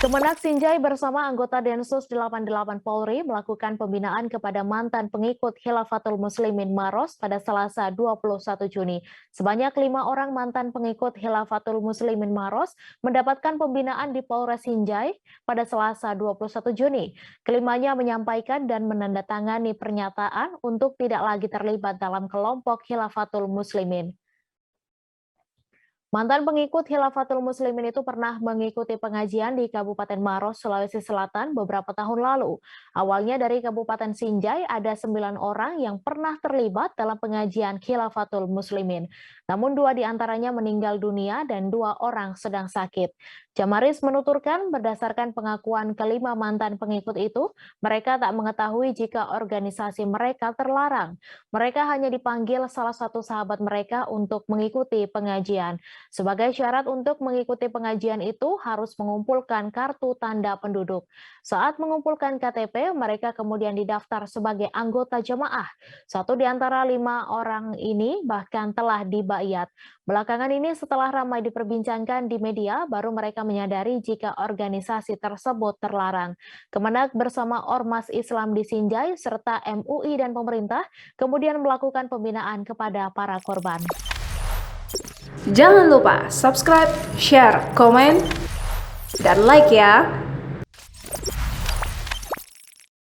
Kemenak Sinjai bersama anggota Densus 88 Polri melakukan pembinaan kepada mantan pengikut Khilafatul Muslimin Maros pada Selasa 21 Juni. Sebanyak 5 orang mantan pengikut Khilafatul Muslimin Maros mendapatkan pembinaan di Polres Sinjai pada Selasa 21 Juni. Kelimanya menyampaikan dan menandatangani pernyataan untuk tidak lagi terlibat dalam kelompok Khilafatul Muslimin. Mantan pengikut Khilafatul Muslimin itu pernah mengikuti pengajian di Kabupaten Maros, Sulawesi Selatan beberapa tahun lalu. Awalnya dari Kabupaten Sinjai ada 9 orang yang pernah terlibat dalam pengajian Khilafatul Muslimin. Namun 2 diantaranya meninggal dunia dan 2 orang sedang sakit. Jamaris menuturkan berdasarkan pengakuan kelima mantan pengikut itu, mereka tak mengetahui jika organisasi mereka terlarang. Mereka hanya dipanggil salah satu sahabat mereka untuk mengikuti pengajian. Sebagai syarat untuk mengikuti pengajian itu harus mengumpulkan kartu tanda penduduk. Saat mengumpulkan KTP, mereka kemudian didaftar sebagai anggota jemaah. 1 di antara 5 orang ini bahkan telah dibayat. Belakangan ini setelah ramai diperbincangkan di media, baru mereka menyadari jika organisasi tersebut terlarang. Kemenak bersama Ormas Islam di Sinjai serta MUI dan pemerintah kemudian melakukan pembinaan kepada para korban. Jangan lupa subscribe, share, komen, dan like ya.